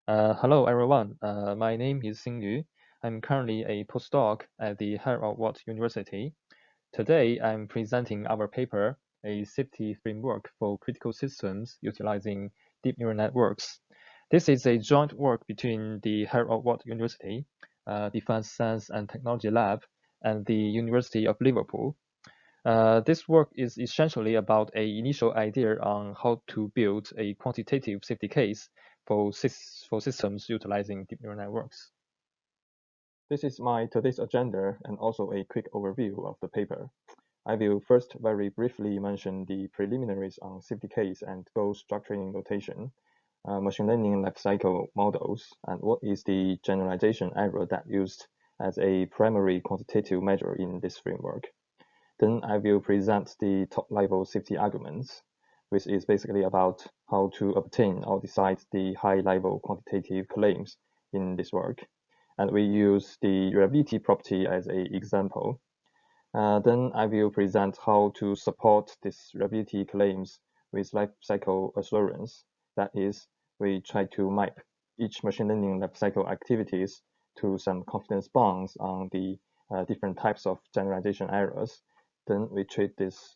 Hello, everyone. My name is Xingyu. I'm currently a postdoc at the Harvard University. Today, I'm presenting our paper, A Safety Framework for Critical Systems Utilizing Deep Neural Networks. This is a joint work between the Harvard University, Defense Science and Technology Lab, and the University of Liverpool. This work is essentially about an initial idea on how to build a quantitative safety case for systems utilizing deep neural networks. This is my today's agenda and also a quick overview of the paper. I will first very briefly mention the preliminaries on safety case and goal structuring notation, machine learning lifecycle models, and what is the generalization error that used as a primary quantitative measure in this framework. Then I will present the top-level safety arguments, which is basically about how to obtain or decide the high-level quantitative claims in this work. And we use the reliability property as an example. Then I will present how to support these reliability claims with lifecycle assurance. That is, we try to map each machine learning lifecycle activities to some confidence bounds on the different types of generalization errors. Then we treat this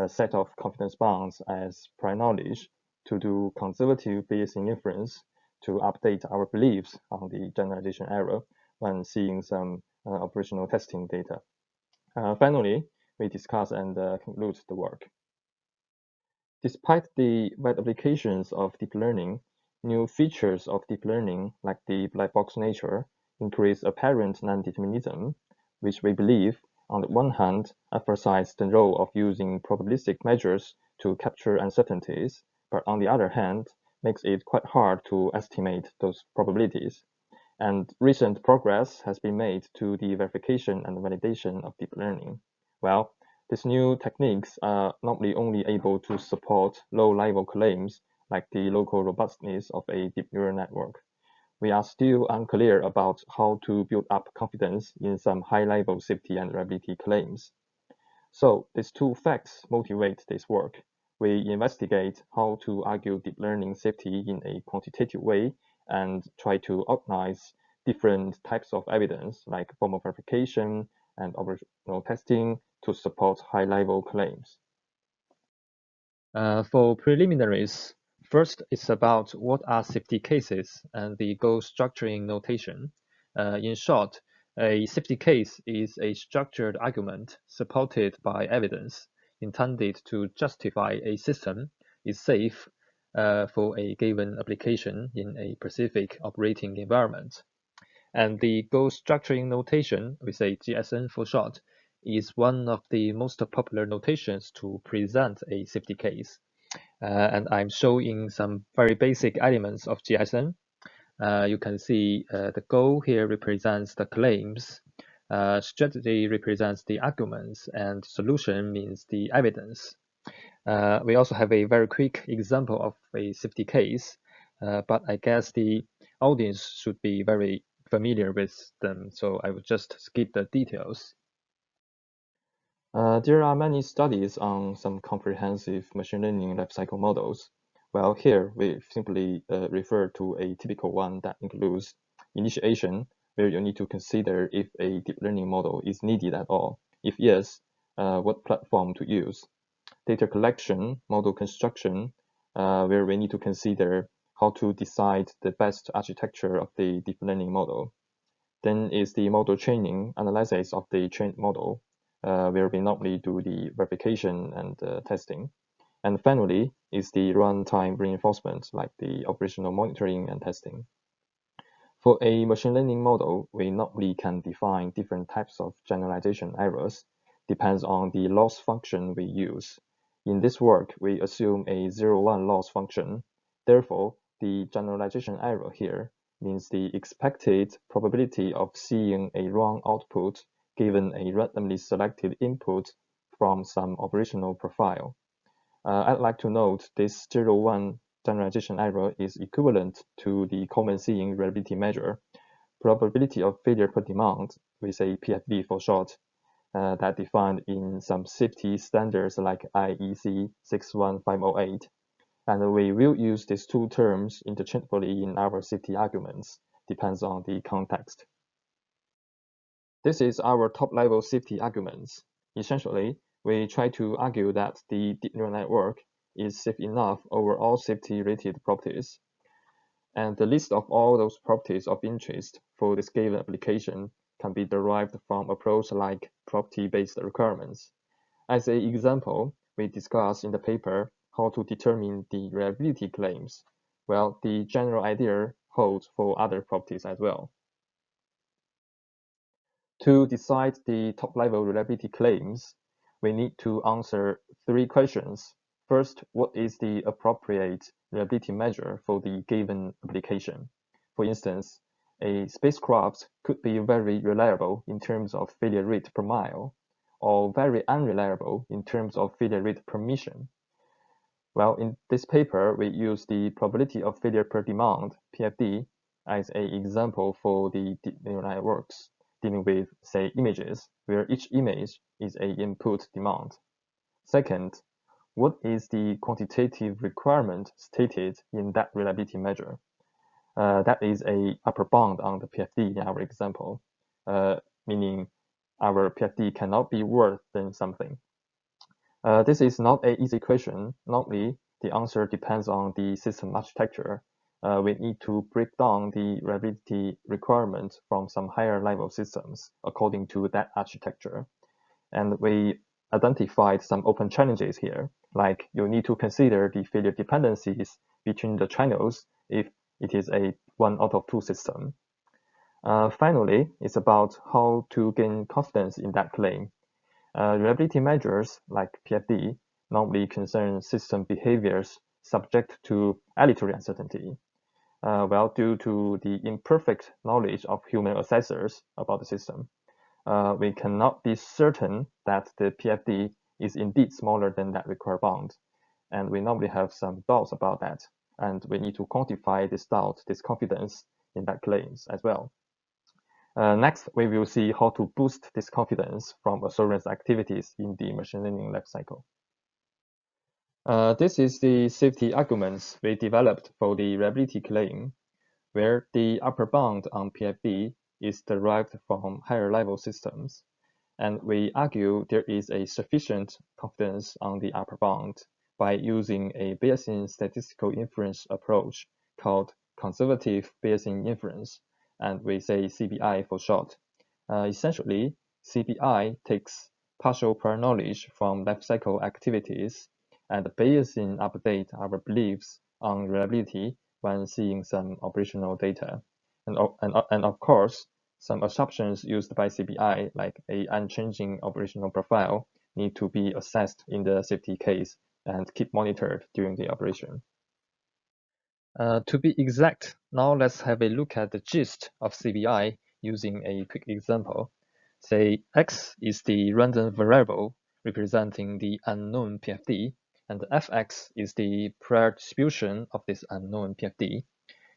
set of confidence bounds as prior knowledge to do conservative Bayesian inference to update our beliefs on the generalization error when seeing some operational testing data. Finally, we discuss and conclude the work. Despite the wide applications of deep learning, new features of deep learning, like the black box nature, increase apparent non-determinism, which we believe, on the one hand, emphasize the role of using probabilistic measures to capture uncertainties, but on the other hand, makes it quite hard to estimate those probabilities. And recent progress has been made to the verification and validation of deep learning. Well, these new techniques are not only able to support low-level claims like the local robustness of a deep neural network. We are still unclear about how to build up confidence in some high-level safety and reliability claims. So these two facts motivate this work. We investigate how to argue deep learning safety in a quantitative way and try to organize different types of evidence like formal verification and operational testing to support high-level claims. For preliminaries, first it's about what are safety cases and the goal structuring notation. In short, a safety case is a structured argument supported by evidence intended to justify a system is safe for a given application in a specific operating environment. And the goal structuring notation, we say GSN for short, is one of the most popular notations to present a safety case. And I'm showing some very basic elements of GSN. You can see the goal here represents the claims, strategy represents the arguments, and solution means the evidence. We also have a very quick example of a safety case, but I guess the audience should be very familiar with them, so I will just skip the details. There are many studies on some comprehensive machine learning lifecycle models. Well, here we simply refer to a typical one that includes initiation, where you need to consider if a deep learning model is needed at all. If yes, what platform to use. Data collection, model construction, where we need to consider how to decide the best architecture of the deep learning model. Then is the model training, analysis of the trained model, where we normally do the verification and testing. And finally is the runtime reinforcement, like the operational monitoring and testing. For a machine learning model, we normally can define different types of generalization errors, depends on the loss function we use. In this work, we assume a 0-1 loss function. Therefore, the generalization error here means the expected probability of seeing a wrong output given a randomly selected input from some operational profile. I'd like to note this 0-1 generalization error is equivalent to the common seeing reliability measure, probability of failure per demand, we say PFD for short, that defined in some safety standards like IEC 61508. And we will use these two terms interchangeably in our safety arguments, depends on the context. This is our top-level safety arguments. Essentially, we try to argue that the deep neural network is safe enough over all safety-related properties. And the list of all those properties of interest for this given application can be derived from approach like property-based requirements. As an example, we discuss in the paper how to determine the reliability claims. Well, the general idea holds for other properties as well. To decide the top-level reliability claims, we need to answer three questions. First, what is the appropriate reliability measure for the given application? For instance, a spacecraft could be very reliable in terms of failure rate per mile, or very unreliable in terms of failure rate per mission. Well, in this paper, we use the probability of failure per demand, PFD, as an example for the deep neural networks dealing with, say, images, where each image is an input demand. Second, what is the quantitative requirement stated in that reliability measure? That is a upper bound on the PFD in our example, meaning our PFD cannot be worse than something. This is not an easy question. Normally, the answer depends on the system architecture. We need to break down the reliability requirement from some higher level systems according to that architecture. And we identified some open challenges here, like you need to consider the failure dependencies between the channels if it is a 1 out of 2 system. Finally, it's about how to gain confidence in that claim. Reliability measures like PFD normally concern system behaviors subject to arbitrary uncertainty. Well, due to the imperfect knowledge of human assessors about the system, we cannot be certain that the PFD is indeed smaller than that required bound. And we normally have some doubts about that. And we need to quantify this doubt, this confidence in that claims as well. Next, we will see how to boost this confidence from assurance activities in the machine learning lifecycle. This is the safety arguments we developed for the reliability claim, where the upper bound on PFD is derived from higher level systems. And we argue there is a sufficient confidence on the upper bound by using a Bayesian statistical inference approach called conservative Bayesian inference, and we say CBI for short. Essentially, CBI takes partial prior knowledge from lifecycle activities and Bayesian update our beliefs on reliability when seeing some operational data. And of course, some assumptions used by CBI, like a unchanging operational profile, need to be assessed in the safety case and keep monitored during the operation. To be exact, now let's have a look at the gist of CBI using a quick example. Say x is the random variable representing the unknown PFD, and fx is the prior distribution of this unknown PFD.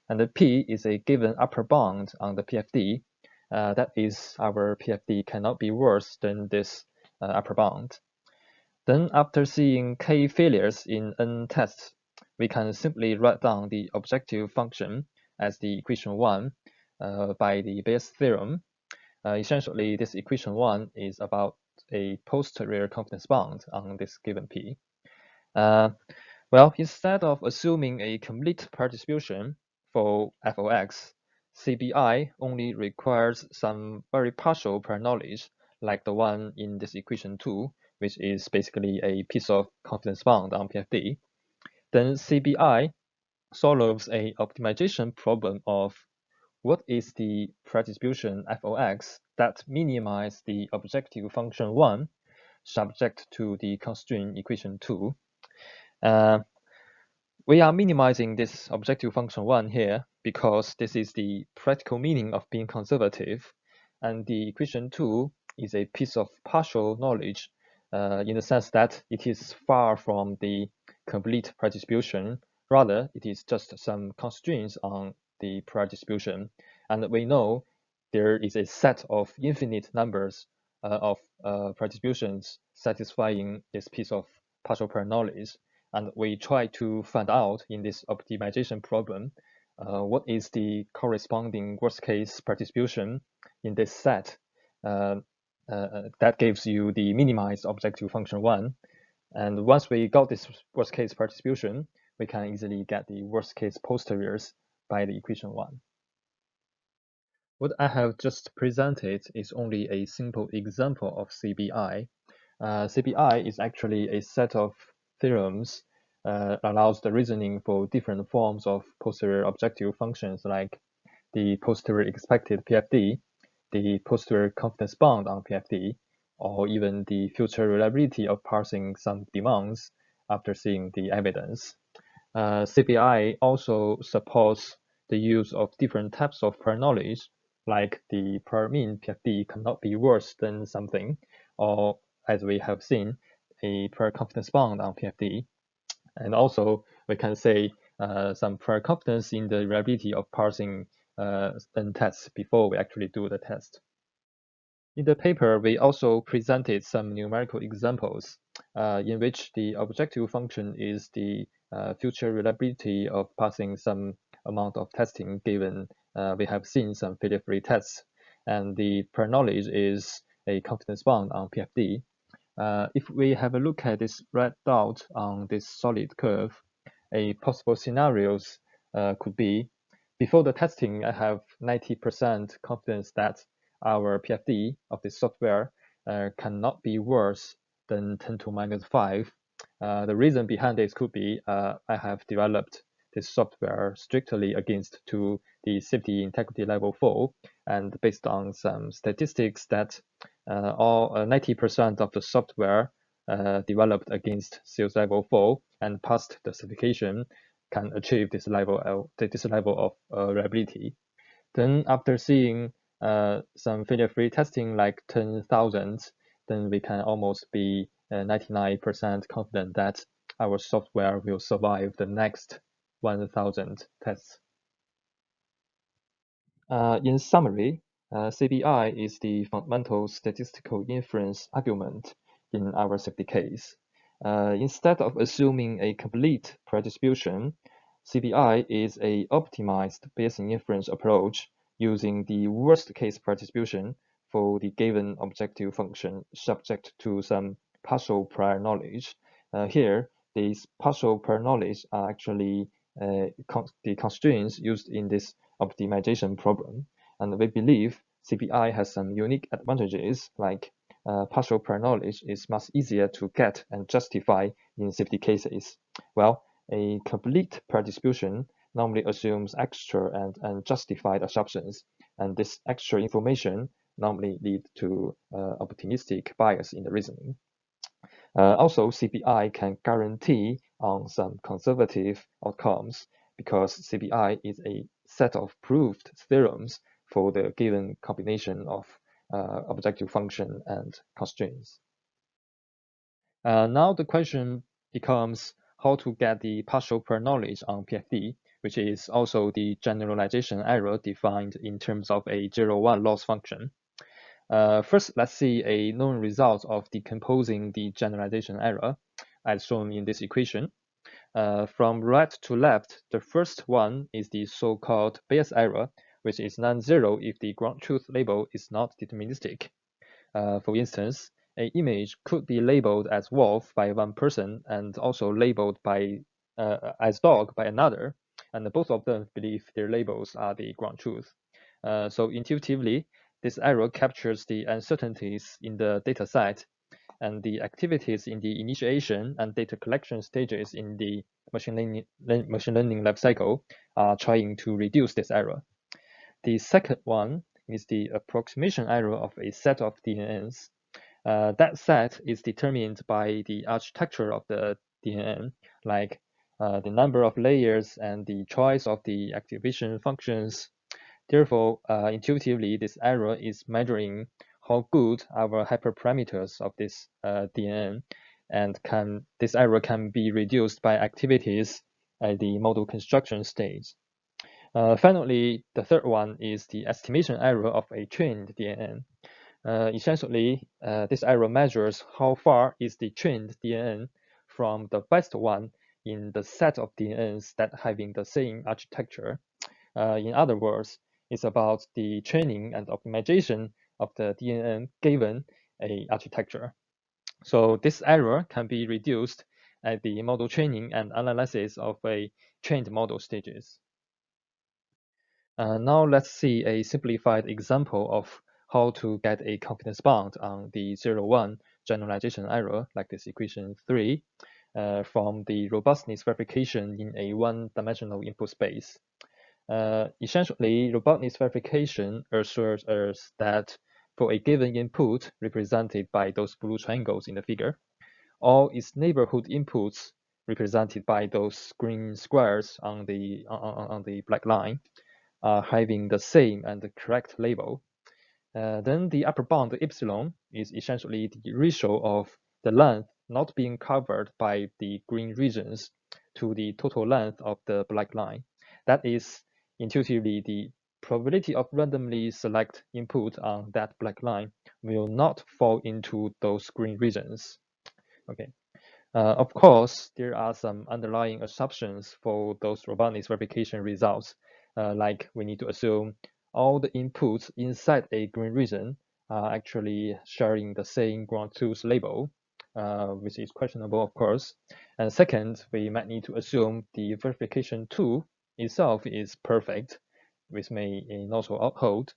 And the p is a given upper bound on the PFD. That is, our PFD cannot be worse than this upper bound. Then after seeing k failures in n tests, we can simply write down the objective function as the equation 1 by the Bayes theorem. Essentially, this equation 1 is about a posterior confidence bound on this given p. Well, instead of assuming a complete prior distribution for f of x, CBI only requires some very partial prior knowledge, like the one in this equation 2, which is basically a piece of confidence bound on PFD. Then CBI solves a optimization problem of what is the prior distribution f of x that minimize the objective function 1 subject to the constraint equation 2. We are minimizing this objective function 1 here because this is the practical meaning of being conservative, and the equation 2 is a piece of partial knowledge in the sense that it is far from the complete prior distribution. Rather, it is just some constraints on the prior distribution, and we know there is a set of infinite numbers of prior distributions satisfying this piece of partial prior knowledge. and we try to find out in this optimization problem what is the corresponding worst case distribution in this set that gives you the minimized objective function 1. And once we got this worst case distribution, we can easily get the worst case posteriors by the equation 1. What I have just presented is only a simple example of CBI. CBI is actually a set of theorems allows the reasoning for different forms of posterior objective functions like the posterior expected PFD, the posterior confidence bound on PFD, or even the future reliability of parsing some demands after seeing the evidence. CBI also supports the use of different types of prior knowledge, like the prior mean PFD cannot be worse than something, or as we have seen, a prior confidence bound on PFD. And also, we can say some prior confidence in the reliability of parsing n tests before we actually do the test. In the paper, we also presented some numerical examples in which the objective function is the future reliability of passing some amount of testing given we have seen some failure-free tests, and the prior knowledge is a confidence bound on PFD. If we have a look at this red dot on this solid curve, a possible scenarios could be, before the testing, I have 90% confidence that our PFD of this software cannot be worse than 10 to minus 5. The reason behind this could be I have developed this software strictly against to the safety integrity level 4, and based on some statistics that all 90% of the software developed against sales level 4 and passed the certification can achieve this level of reliability. Then after seeing some failure-free testing like 10,000, then we can almost be 99% confident that our software will survive the next 1,000 tests. In summary, CBI is the fundamental statistical inference argument in our safety case. Instead of assuming a complete distribution, CBI is a optimized Bayesian inference approach using the worst case distribution for the given objective function subject to some partial prior knowledge. Here, these partial prior knowledge are actually the constraints used in this optimization problem. And we believe CBI has some unique advantages, like partial prior knowledge is much easier to get and justify in safety cases. Well, a complete prior distribution normally assumes extra and unjustified assumptions, and this extra information normally lead to optimistic bias in the reasoning. Also, CBI can guarantee on some conservative outcomes because CBI is a set of proved theorems for the given combination of objective function and constraints. Now the question becomes how to get the partial prior knowledge on PFD, which is also the generalization error defined in terms of a 0-1 loss function. First, let's see a known result of decomposing the generalization error, as shown in this equation. From right to left, the first one is the so-called Bayes error, which is non-zero if the ground truth label is not deterministic. For instance, an image could be labeled as wolf by one person and also labeled by as dog by another, and both of them believe their labels are the ground truth. So intuitively, this error captures the uncertainties in the data set and the activities in the initiation and data collection stages in the machine learning lifecycle are trying to reduce this error. The second one is the approximation error of a set of DNNs. That set is determined by the architecture of the DNN, like the number of layers and the choice of the activation functions. Therefore, intuitively, this error is measuring how good our hyperparameters of this DNN, and this error can be reduced by activities at the model construction stage. Finally, the third one is the estimation error of a trained DNN. Essentially, this error measures how far is the trained DNN from the best one in the set of DNNs that having the same architecture. In other words, it's about the training and optimization of the DNN given a architecture. So this error can be reduced at the model training and analysis of a trained model stages. Now let's see a simplified example of how to get a confidence bound on the 0-1 generalization error, like this equation 3, from the robustness verification in a one-dimensional input space. Essentially, robustness verification assures us that for a given input represented by those blue triangles in the figure, all its neighborhood inputs represented by those green squares on the black line are having the same and the correct label. Then the upper bound epsilon is essentially the ratio of the length not being covered by the green regions to the total length of the black line. That is intuitively the probability of randomly select input on that black line will not fall into those green regions. Okay. Of course, there are some underlying assumptions for those robustness verification results, like we need to assume all the inputs inside a green region are actually sharing the same ground truth label, which is questionable, of course. And second, we might need to assume the verification tool itself is perfect, which may not hold.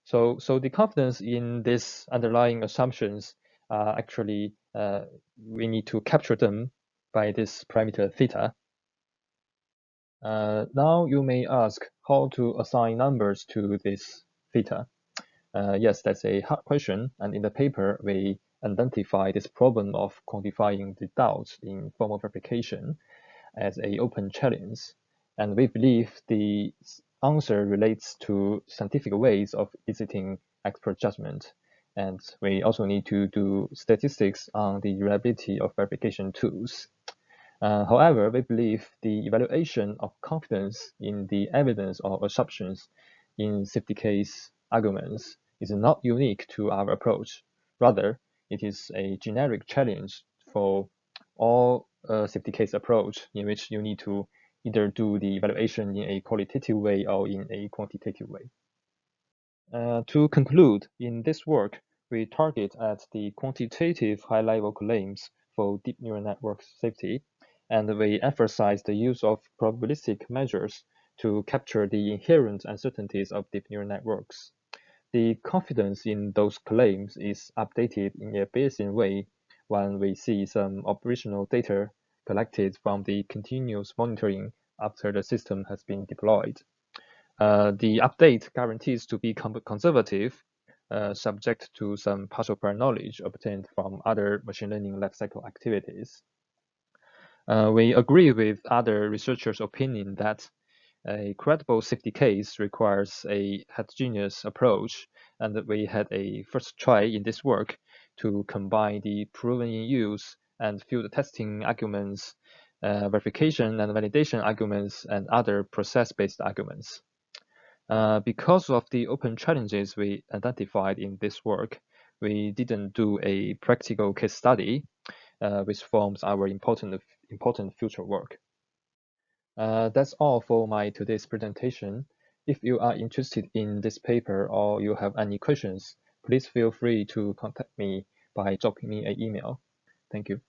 So the confidence in these underlying assumptions actually we need to capture them by this parameter theta. Now you may ask how to assign numbers to this theta. Yes, that's a hard question, and in the paper we identify this problem of quantifying the doubts in formal verification as an open challenge, and we believe the answer relates to scientific ways of eliciting expert judgment, and we also need to do statistics on the reliability of verification tools. However, we believe the evaluation of confidence in the evidence or assumptions in safety case arguments is not unique to our approach. Rather, it is a generic challenge for all safety case approach in which you need to either do the evaluation in a qualitative way or in a quantitative way. To conclude, in this work, we target at the quantitative high-level claims for deep neural network safety, and we emphasize the use of probabilistic measures to capture the inherent uncertainties of deep neural networks. The confidence in those claims is updated in a Bayesian way when we see some operational data collected from the continuous monitoring after the system has been deployed. The update guarantees to be conservative, subject to some partial prior knowledge obtained from other machine learning lifecycle activities. We agree with other researchers' opinion that a credible safety case requires a heterogeneous approach, and we had a first try in this work to combine the proven in use and field testing arguments, verification and validation arguments, and other process-based arguments. Because of the open challenges we identified in this work, we didn't do a practical case study, which forms our important future work. That's all for my today's presentation. If you are interested in this paper or you have any questions, please feel free to contact me by dropping me an email. Thank you.